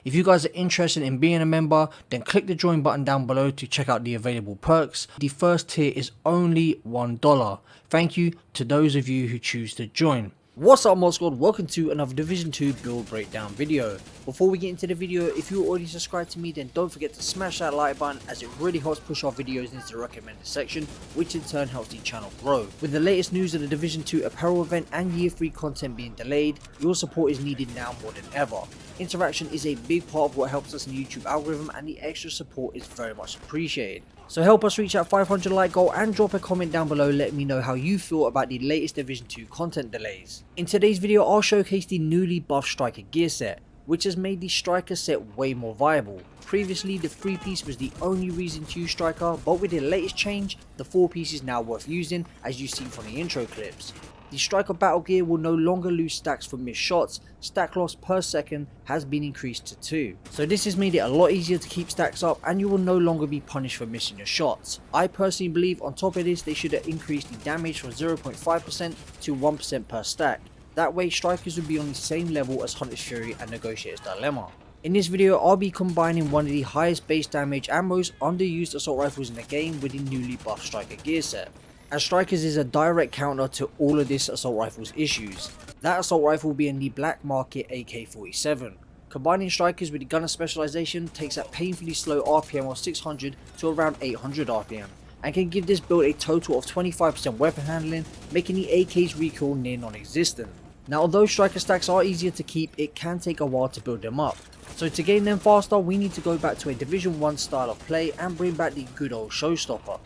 If you guys are interested in being a member, then click the join button down below to check out the available perks. The first tier is only $1. Thank you to those of you who choose to join. What's up mod squad, welcome to another Division 2 build breakdown video. Before we get into the video, if you're already subscribed to me, then don't forget to smash that like button, as it really helps push our videos into the recommended section, which in turn helps the channel grow. With the latest news of the Division 2 apparel event and year 3 content being delayed, your support is needed now more than ever. Interaction is a big part of what helps us in the YouTube algorithm, and the extra support is very much appreciated. So help us reach that 500 like goal and drop a comment down below letting me know how you feel about the latest Division 2 content delays. In today's video, I'll showcase the newly buffed Striker gear set, which has made the Striker set way more viable. Previously, the 3-piece was the only reason to use Striker, but with the latest change, the 4-piece is now worth using, as you've seen from the intro clips. The Striker battle gear will no longer lose stacks from missed shots. Stack loss per second has been increased to 2. So this has made it a lot easier to keep stacks up, and you will no longer be punished for missing your shots. I personally believe on top of this they should have increased the damage from 0.5% to 1% per stack. That way strikers would be on the same level as Hunter's Fury and Negotiator's Dilemma. In this video, I'll be combining one of the highest base damage and most underused assault rifles in the game with the newly buffed Striker gear set, as Strikers is a direct counter to all of this assault rifle's issues. That assault rifle being the black market AK-47. Combining Strikers with the gunner specialization takes that painfully slow RPM of 600 to around 800 RPM, and can give this build a total of 25% weapon handling, making the AK's recoil near non-existent. Now, although Striker stacks are easier to keep, it can take a while to build them up. So to gain them faster, we need to go back to a Division 1 style of play and bring back the good old showstopper.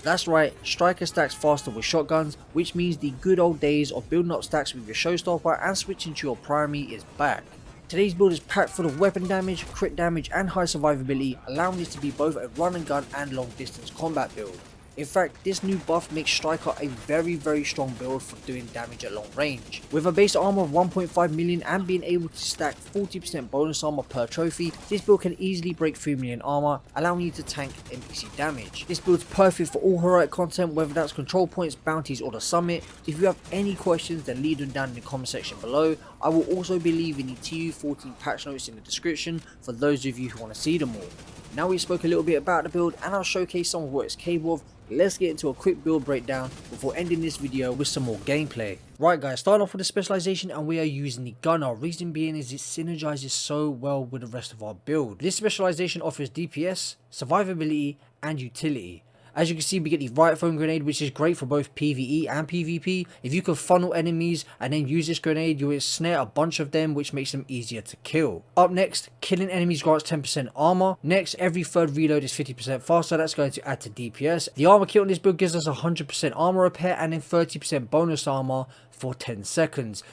That's right, Striker stacks faster with shotguns, which means the good old days of building up stacks with your showstopper and switching to your primary is back. Today's build is packed full of weapon damage, crit damage and high survivability, allowing it to be both a run and gun and long distance combat build. In fact, this new buff makes Striker a very strong build for doing damage at long range. With a base armor of 1.5 million and being able to stack 40% bonus armor per trophy, this build can easily break 3 million armor, allowing you to tank NPC damage. This build's perfect for all heroic content, whether that's control points, bounties or the summit. If you have any questions, then leave them down in the comment section below. I will also be leaving the TU15 patch notes in the description for those of you who want to see them all. Now we spoke a little bit about the build and I'll showcase some of what it's capable of. Let's get into a quick build breakdown before ending this video with some more gameplay. Right guys, starting off with the specialization, and we are using the gunner. Reason being is it synergizes so well with the rest of our build. This specialization offers DPS, survivability and utility. As you can see, we get the right foam grenade, which is great for both PVE and PvP. If you can funnel enemies and then use this grenade, you will snare a bunch of them, which makes them easier to kill. Up next, killing enemies grants 10% armor. Next, every third reload is 50% faster. That's going to add to DPS. The armor kit on this build gives us 100% armor repair and then 30% bonus armor for 10 seconds.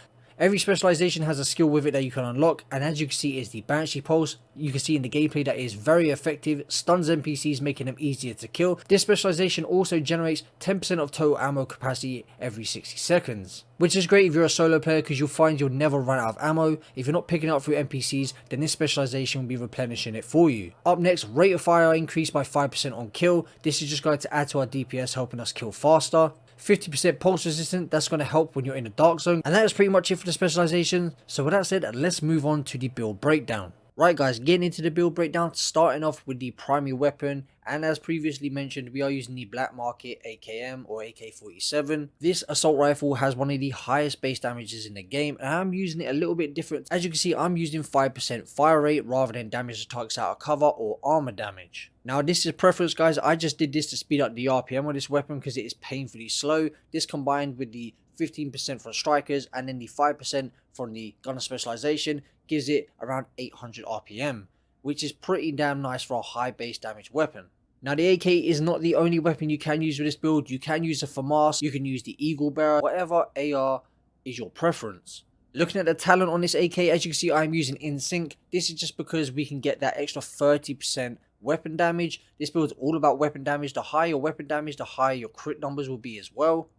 Every specialization has a skill with it that you can unlock, and as you can see is the Banshee Pulse. You can see in the gameplay that is very effective, stuns NPCs, making them easier to kill. This specialization also generates 10% of total ammo capacity every 60 seconds. Which is great if you're a solo player, because you'll find you'll never run out of ammo. If you're not picking it up through NPCs, then this specialization will be replenishing it for you. Up next, rate of fire increased by 5% on kill. This is just going to add to our DPS, helping us kill faster. 50% pulse resistant, that's going to help when you're in a dark zone. And that is pretty much it for the specialization. So with that said, let's move on to the build breakdown. Right guys, getting into the build breakdown, starting off with the primary weapon, and as previously mentioned, we are using the black market AKM or AK-47. This assault rifle has one of the highest base damages in the game, and I'm using it a little bit different. As you can see, I'm using 5% fire rate rather than damage to targets out of cover or armor damage. Now this is preference guys, I just did this to speed up the RPM on this weapon because it is painfully slow. This combined with the 15% from strikers and then the 5% from the gunner specialization gives it around 800 RPM, which is pretty damn nice for a high base damage weapon. Now the AK is not the only weapon you can use with this build. You can use the FAMAS, you can use the Eagle Bearer, whatever AR is your preference. Looking at the talent on this AK, as you can see I'm using In Sync. This is just because we can get that extra 30% weapon damage. This build is all about weapon damage. The higher your weapon damage, the higher your crit numbers will be as well.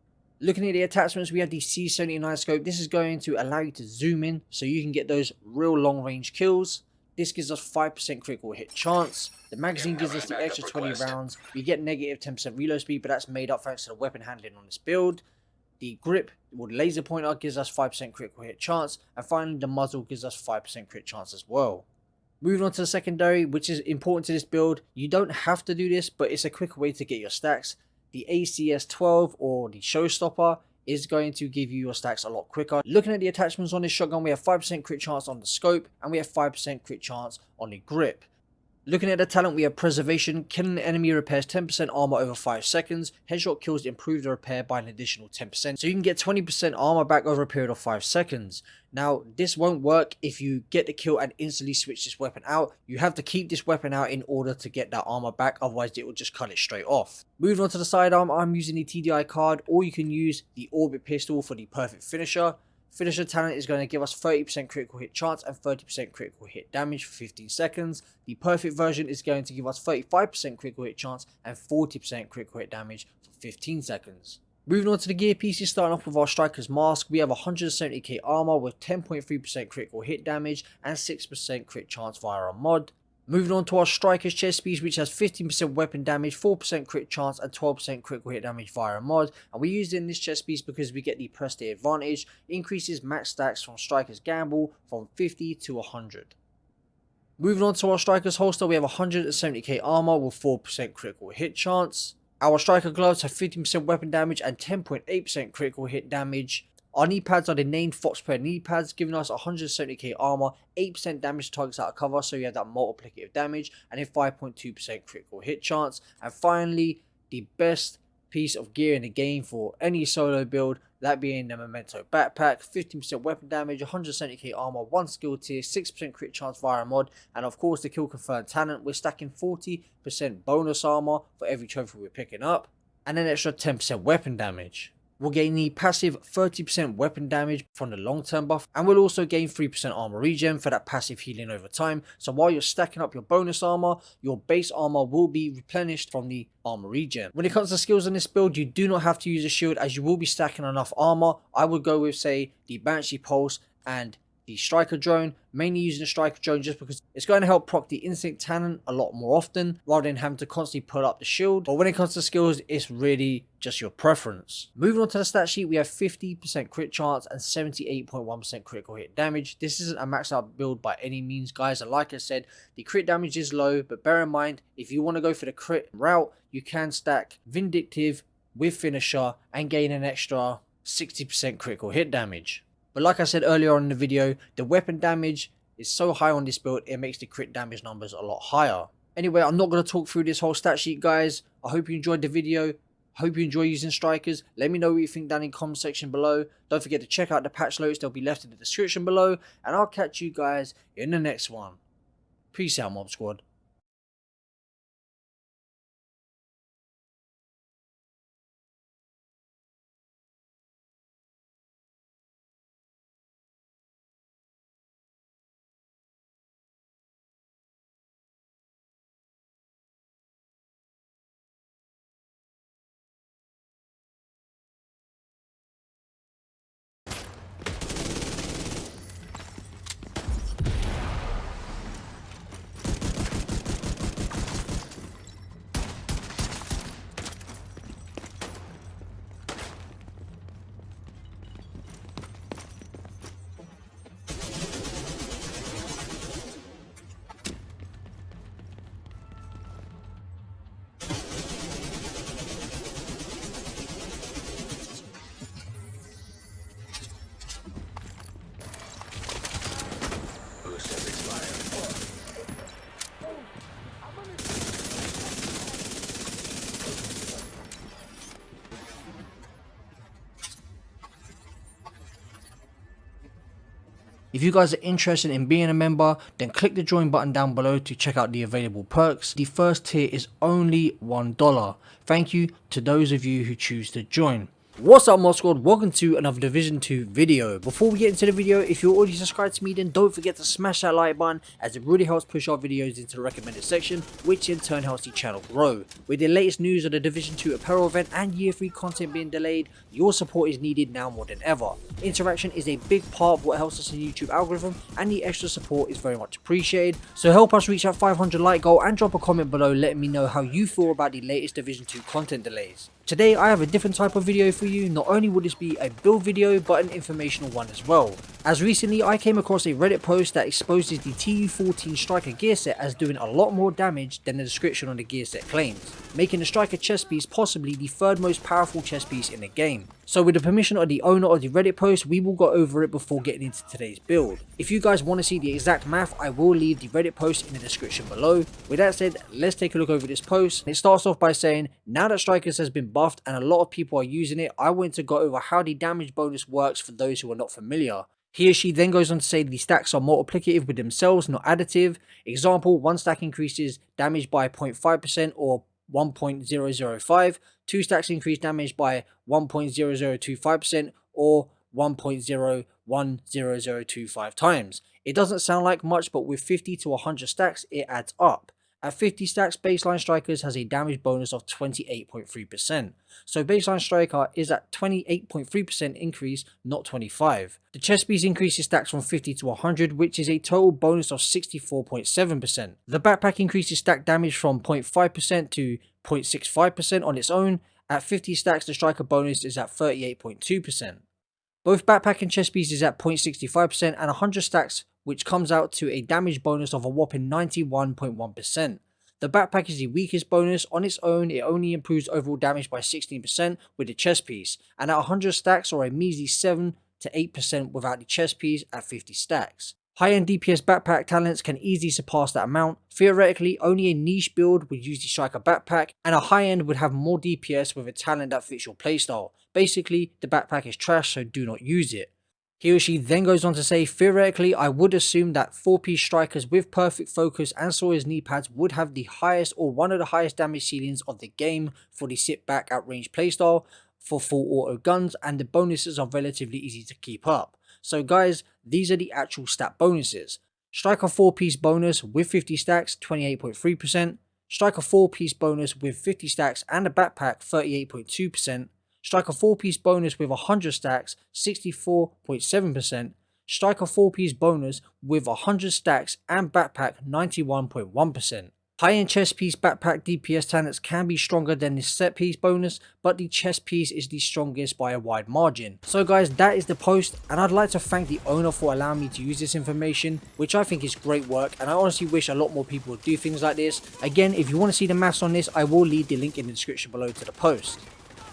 Looking at the attachments, we have the C79 scope. This is going to allow you to zoom in so you can get those real long range kills. This gives us 5% critical hit chance. The magazine gives us the extra 20 rounds. We get negative 10% reload speed, but that's made up thanks to the weapon handling on this build. The grip with laser pointer gives us 5% critical hit chance. And finally, the muzzle gives us 5% crit chance as well. Moving on to the secondary, which is important to this build. You don't have to do this, but it's a quicker way to get your stacks. The ACS-12 or the Showstopper is going to give you your stacks a lot quicker. Looking at the attachments on this shotgun, we have 5% crit chance on the scope and we have 5% crit chance on the grip. Looking at the talent, we have Preservation. Killing an enemy repairs 10% armor over 5 seconds. Headshot kills improve the repair by an additional 10%. So you can get 20% armor back over a period of 5 seconds. Now, this won't work if you get the kill and instantly switch this weapon out. You have to keep this weapon out in order to get that armor back, otherwise it will just cut it straight off. Moving on to the sidearm, I'm using the TDI card, or you can use the Orbit pistol for the perfect finisher. Finisher talent is going to give us 30% critical hit chance and 30% critical hit damage for 15 seconds. The perfect version is going to give us 35% critical hit chance and 40% critical hit damage for 15 seconds. Moving on to the gear pieces, starting off with our Striker's Mask, we have 170k armor with 10.3% critical hit damage and 6% crit chance via a mod. Moving on to our Striker's chest piece, which has 15% weapon damage, 4% crit chance and 12% critical hit damage via a mod. And we use it in this chest piece because we get the press day advantage, increases max stacks from Striker's Gamble from 50 to 100. Moving on to our Striker's holster, we have 170k armor with 4% critical hit chance. Our Striker gloves have 15% weapon damage and 10.8% critical hit damage. Our knee pads are the named Foxpair knee pads, giving us 170k armor, 8% damage to targets out of cover, so you have that multiplicative damage, and a 5.2% critical hit chance. And finally, the best piece of gear in the game for any solo build, that being the Memento backpack, 15% weapon damage, 170k armor, 1 skill tier, 6% crit chance via a mod, and of course the kill confirmed talent. We're stacking 40% bonus armor for every trophy we're picking up, and an extra 10% weapon damage. We'll gain the passive 30% weapon damage from the long term buff, and we'll also gain 3% armor regen for that passive healing over time. So while you're stacking up your bonus armor, your base armor will be replenished from the armor regen. When it comes to skills in this build, you do not have to use a shield as you will be stacking enough armor. I would go with, say, the Banshee Pulse and the Striker Drone, mainly using the Striker Drone just because it's going to help proc the Instinct talent a lot more often rather than having to constantly put up the shield. But when it comes to skills, it's really just your preference. Moving on to the stat sheet, we have 50% crit chance and 78.1% critical hit damage. This isn't a maxed out build by any means, guys, and like I said, the crit damage is low, but bear in mind, if you want to go for the crit route, you can stack Vindictive with Finisher and gain an extra 60% critical hit damage. But like I said earlier on in the video, the weapon damage is so high on this build, it makes the crit damage numbers a lot higher. Anyway, I'm not going to talk through this whole stat sheet, guys. I hope you enjoyed the video. I hope you enjoy using Strikers. Let me know what you think down in the comment section below. Don't forget to check out the patch notes. They'll be left in the description below. And I'll catch you guys in the next one. Peace out, Mob Squad. If you guys are interested in being a member, then click the join button down below to check out the available perks. The first tier is only $1. Thank you to those of you who choose to join. What's up, Mod Squad? Welcome to another Division 2 video. Before we get into the video, if you're already subscribed to me, then don't forget to smash that like button, as it really helps push our videos into the recommended section, which in turn helps the channel grow. With the latest news of the Division 2 apparel event and year 3 content being delayed, your support is needed now more than ever. Interaction is a big part of what helps us in the YouTube algorithm, and the extra support is very much appreciated. So help us reach that 500 like goal and drop a comment below letting me know how you feel about the latest Division 2 content delays. Today I have a different type of video for you. Not only will this be a build video but an informational one as well, as recently I came across a Reddit post that exposes the TU15 striker gear set as doing a lot more damage than the description on the gear set claims, making the striker chest piece possibly the third most powerful chest piece in the game. So with the permission of the owner of the Reddit post, we will go over it before getting into today's build. If you guys want to see the exact math, I will leave the Reddit post in the description below. With that said, let's take a look over this post. It starts off by saying, now that Strikers has been buffed and a lot of people are using it, I want to go over how the damage bonus works for those who are not familiar. He or she then goes on to say the stacks are multiplicative with themselves, not additive. Example, one stack increases damage by 0.5% or 1.005, 2 stacks increase damage by 1.0025% or 1.010025 times. It doesn't sound like much, but with 50 to 100 stacks it adds up. At 50 stacks, baseline Strikers has a damage bonus of 28.3%. So baseline Striker is at 28.3% increase, not 25. The chest piece increases stacks from 50 to 100, which is a total bonus of 64.7%. The backpack increases stack damage from 0.5% to 0.65% on its own. At 50 stacks, the Striker bonus is at 38.2%. Both backpack and chest piece is at 0.65% and 100 stacks, which comes out to a damage bonus of a whopping 91.1%. The backpack is the weakest bonus. On its own, it only improves overall damage by 16% with the chest piece, and at 100 stacks or a measly 7 to 8% without the chest piece at 50 stacks. High-end DPS backpack talents can easily surpass that amount. Theoretically, only a niche build would use the Striker backpack, and a high-end would have more DPS with a talent that fits your playstyle. Basically, the backpack is trash, so do not use it. He or she then goes on to say, theoretically, I would assume that 4-piece Strikers with perfect focus and Sawyer's knee pads would have the highest or one of the highest damage ceilings of the game for the sit back at range playstyle for full auto guns, and the bonuses are relatively easy to keep up. So guys, these are the actual stat bonuses. Striker 4-piece bonus with 50 stacks, 28.3%. Striker 4-piece bonus with 50 stacks and a backpack, 38.2%. Striker 4-piece bonus with 100 stacks, 64.7%. Striker 4-piece bonus with 100 stacks and backpack, 91.1%. High-end chest piece backpack DPS talents can be stronger than this set piece bonus, but the chest piece is the strongest by a wide margin. So guys, that is the post, and I'd like to thank the owner for allowing me to use this information, which I think is great work, and I honestly wish a lot more people would do things like this. Again, if you want to see the maths on this, I will leave the link in the description below to the post.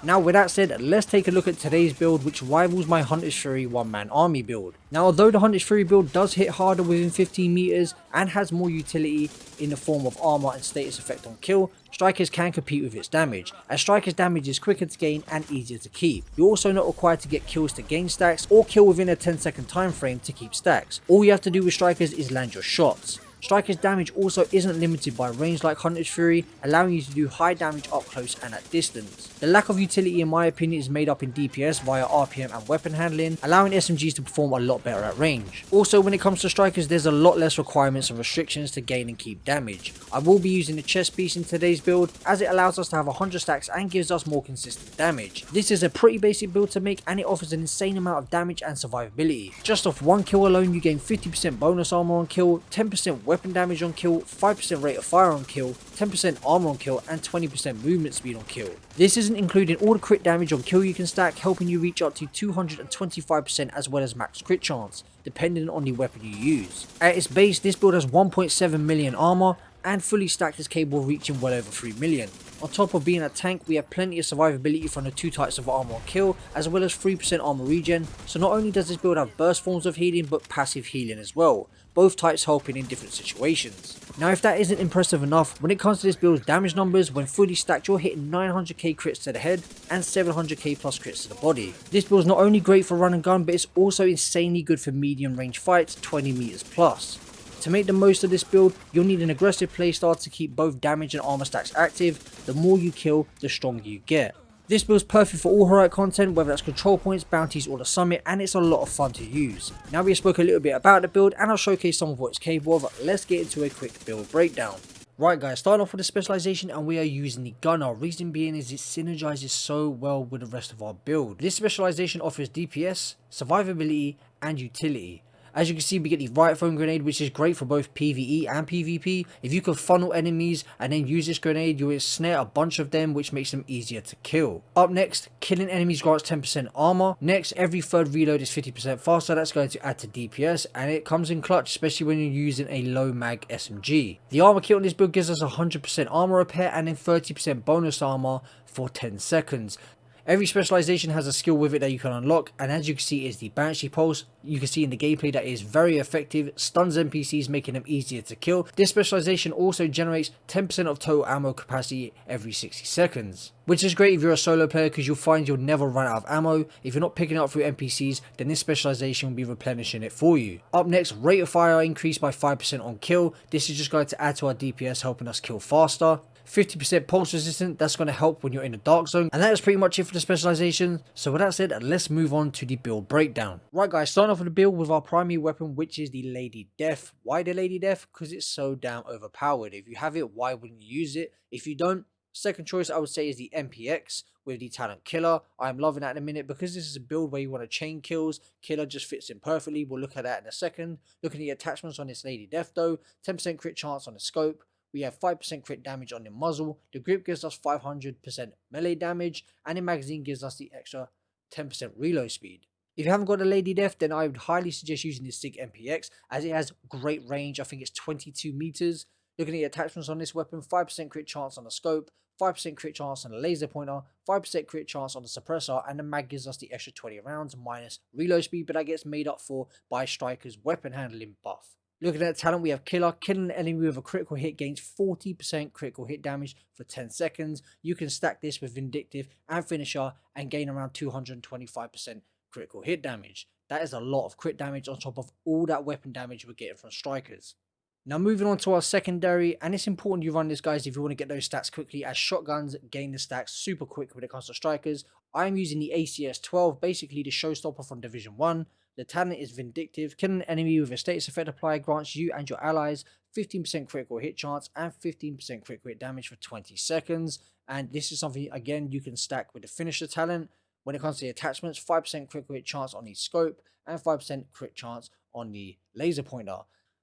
Now with that said, let's take a look at today's build, which rivals my Hunter's Fury one-man army build. Now although the Hunter's Fury build does hit harder within 15 meters and has more utility in the form of armor and status effect on kill, Strikers can compete with its damage, as Strikers damage is quicker to gain and easier to keep. You're also not required to get kills to gain stacks or kill within a 10-second time frame to keep stacks. All you have to do with Strikers is land your shots. Striker's damage also isn't limited by range like Hunter's Fury, allowing you to do high damage up close and at distance. The lack of utility in my opinion is made up in DPS via RPM and weapon handling, allowing SMGs to perform a lot better at range. Also when it comes to Strikers, there's a lot less requirements and restrictions to gain and keep damage. I will be using the chest piece in today's build, as it allows us to have 100 stacks and gives us more consistent damage. This is a pretty basic build to make, and it offers an insane amount of damage and survivability. Just off one kill alone you gain 50% bonus armor on kill, 10% weapon damage on kill, 5% rate of fire on kill, 10% armor on kill, and 20% movement speed on kill. This isn't including all the crit damage on kill you can stack, helping you reach up to 225% as well as max crit chance, depending on the weapon you use. At its base, this build has 1.7 million armor, and fully stacked is capable of reaching well over 3 million. On top of being a tank, we have plenty of survivability from the 2 types of armor on kill, as well as 3% armor regen, so not only does this build have burst forms of healing, but passive healing as well, both types helping in different situations. Now if that isn't impressive enough, when it comes to this build's damage numbers, when fully stacked you're hitting 900k crits to the head and 700k plus crits to the body. This build is not only great for run and gun, but it's also insanely good for medium range fights, 20 meters plus. To make the most of this build, you'll need an aggressive playstyle to keep both damage and armor stacks active. The more you kill, the stronger you get. This build is perfect for all heroic content, whether that's control points, bounties or the summit, and it's a lot of fun to use. Now we have spoken a little bit about the build and I'll showcase some of what it's capable of. Let's get into a quick build breakdown. Right guys, starting off with the specialization, and we are using the gunner. Reason being is it synergizes so well with the rest of our build. This specialization offers DPS, survivability and utility. As you can see, we get the right phone grenade, which is great for both PvE and PvP. If you can funnel enemies and then use this grenade, you will snare a bunch of them, which makes them easier to kill. Up next, killing enemies grants 10% armor. Next, every third reload is 50% faster. That's going to add to DPS, and it comes in clutch, especially when you're using a low mag SMG. The armor kit on this build gives us 100% armor repair and then 30% bonus armor for 10 seconds. Every specialization has a skill with it that you can unlock, and as you can see is the Banshee Pulse. You can see in the gameplay that is very effective, stuns NPCs, making them easier to kill. This specialization also generates 10% of total ammo capacity every 60 seconds. Which is great if you're a solo player, because you'll find you'll never run out of ammo. If you're not picking it up through NPCs, then this specialization will be replenishing it for you. Up next, rate of fire increased by 5% on kill. This is just going to add to our DPS, helping us kill faster. 50% pulse resistant, that's going to help when you're in a dark zone. And that is pretty much it for the specialization. So with that said, let's move on to the build breakdown. Right guys, starting off with the build with our primary weapon, which is the Lady Death. Why the Lady Death? Because it's so damn overpowered. If you have it, why wouldn't you use it? If you don't, second choice I would say is the MPX with the Talent Killer. I'm loving that in a minute because this is a build where you want to chain kills. Killer just fits in perfectly. We'll look at that in a second. Looking at the attachments on this Lady Death though, 10% crit chance on the scope. We have 5% crit damage on the muzzle. The grip gives us 500% melee damage, and the magazine gives us the extra 10% reload speed. If you haven't got a Lady Death, then I would highly suggest using the SIG MPX, as it has great range. I think it's 22 meters. Looking at the attachments on this weapon, 5% crit chance on the scope, 5% crit chance on the laser pointer, 5% crit chance on the suppressor, and the mag gives us the extra 20 rounds minus reload speed, but that gets made up for by Striker's weapon handling buff. Looking at the talent, we have Killer. Killing an enemy with a critical hit gains 40% critical hit damage for 10 seconds. You can stack this with Vindictive and Finisher and gain around 225% critical hit damage. That is a lot of crit damage on top of all that weapon damage we're getting from Strikers. Now moving on to our secondary, and it's important you run this guys if you want to get those stats quickly, as shotguns gain the stacks super quick when it comes to Strikers. I'm using the ACS 12, basically the showstopper from Division 1. The talent is Vindictive. Killing an enemy with a status effect applied grants you and your allies 15% critical hit chance and 15% critical hit damage for 20 seconds. And this is something, again, you can stack with the Finisher talent. When it comes to the attachments, 5% critical hit chance on the scope and 5% crit chance on the laser pointer.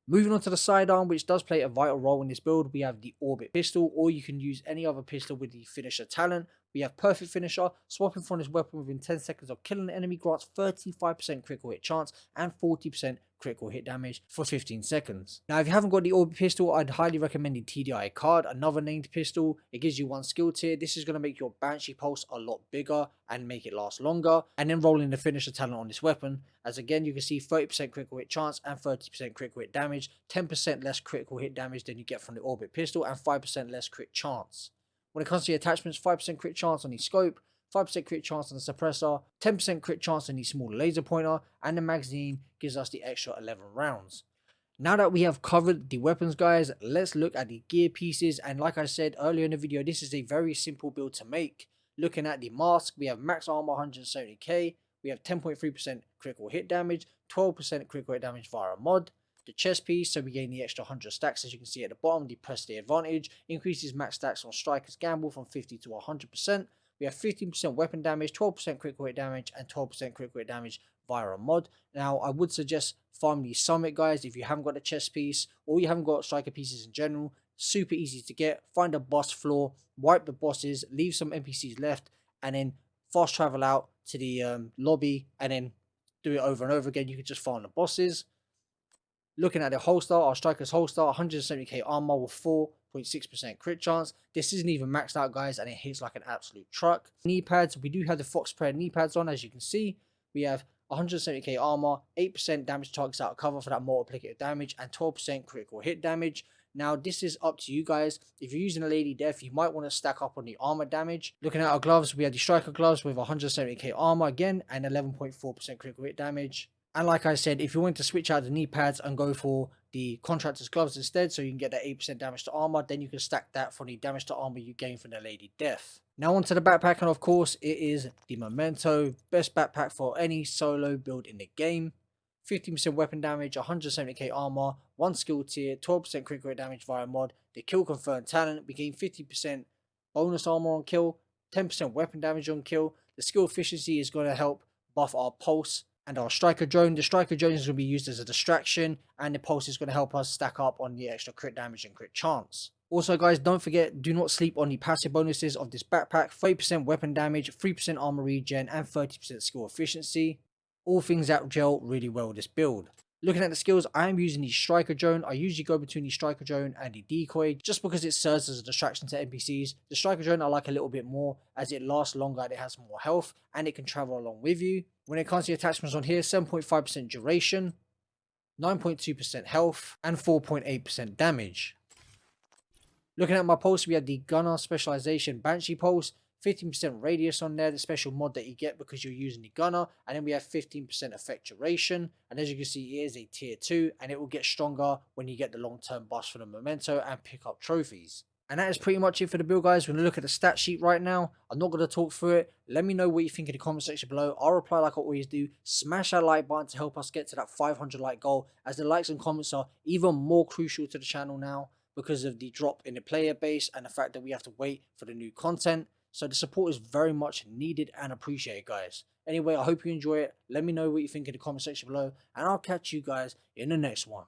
Moving on to the sidearm, which does play a vital role in this build, we have the Orbit Pistol, or you can use any other pistol with the Finisher talent. We have Perfect Finisher. Swapping from this weapon within 10 seconds of killing an enemy grants 35% critical hit chance and 40% critical hit damage for 15 seconds. Now, if you haven't got the Orbit Pistol, I'd highly recommend the TDI card, another named pistol. It gives you one skill tier. This is going to make your Banshee Pulse a lot bigger and make it last longer. And then roll in the Finisher talent on this weapon, as again, you can see 30% critical hit chance and 30% critical hit damage, 10% less critical hit damage than you get from the Orbit Pistol, and 5% less crit chance. When it comes to the attachments, 5% crit chance on the scope, 5% crit chance on the suppressor, 10% crit chance on the small laser pointer, and the magazine gives us the extra 11 rounds. Now that we have covered the weapons guys, let's look at the gear pieces. And like I said earlier in the video, this is a very simple build to make. Looking at the mask, we have max armor 170k, we have 10.3% critical hit damage, 12% critical hit damage via a mod. The chest piece, so we gain the extra 100 stacks, as you can see at the bottom. The Press the Advantage increases max stacks on Striker's Gamble from 50 to 100%. We have 15% weapon damage, 12% critical hit damage, and 12% critical hit damage via a mod. Now, I would suggest farming the Summit, guys, if you haven't got a chest piece or you haven't got Striker pieces in general. Super easy to get. Find a boss floor, wipe the bosses, leave some NPCs left, and then fast travel out to the lobby, and then do it over and over again. You can just farm the bosses. Looking at the holster, our Striker's holster, 170k armor with 4.6% crit chance. This isn't even maxed out, guys, and it hits like an absolute truck. Knee pads, we do have the Fox Prayer knee pads on, as you can see. We have 170k armor, 8% damage targets out of cover for that multiplicative damage, and 12% critical hit damage. Now, this is up to you guys. If you're using a Lady Death, you might want to stack up on the armor damage. Looking at our gloves, we have the Striker gloves with 170k armor again, and 11.4% critical hit damage. And like I said, if you want to switch out the knee pads and go for the Contractor's gloves instead, so you can get that 8% damage to armor, then you can stack that for the damage to armor you gain from the Lady Death. Now onto the backpack, and of course it is the Memento, best backpack for any solo build in the game. 15% weapon damage, 170k armor, 1 skill tier, 12% critical hit damage via mod. The kill confirmed talent, we gain 50% bonus armor on kill, 10% weapon damage on kill. The skill efficiency is going to help buff our pulse and our striker drone. The striker drone is going to be used as a distraction, and the pulse is going to help us stack up on the extra crit damage and crit chance. Also guys, don't forget, do not sleep on the passive bonuses of this backpack. 30% weapon damage, 3% armor regen, and 30% skill efficiency. All things that gel really well with this build. Looking at the skills, I am using the striker drone. I usually go between the striker drone and the decoy just because it serves as a distraction to NPCs. The striker drone I like a little bit more as it lasts longer and it has more health and it can travel along with you. When it comes to the attachments on here, 7.5% duration, 9.2% health, and 4.8% damage. Looking at my pulse, we have the Gunner Specialization Banshee Pulse, 15% radius on there, the special mod that you get because you're using the gunner, and then we have 15% effect duration, and as you can see it is a tier 2 and it will get stronger when you get the long term buffs for the memento and pick up trophies. And that is pretty much it for the build guys. We're going to look at the stat sheet right now. I'm not going to talk through it. Let me know what you think in the comment section below. I'll reply like I always do. Smash that like button to help us get to that 500 like goal, as the likes and comments are even more crucial to the channel now because of the drop in the player base and the fact that we have to wait for the new content. So the support is very much needed and appreciated, guys. Anyway, I hope you enjoy it. Let me know what you think in the comment section below, and I'll catch you guys in the next one.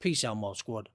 Peace out, Mod Squad.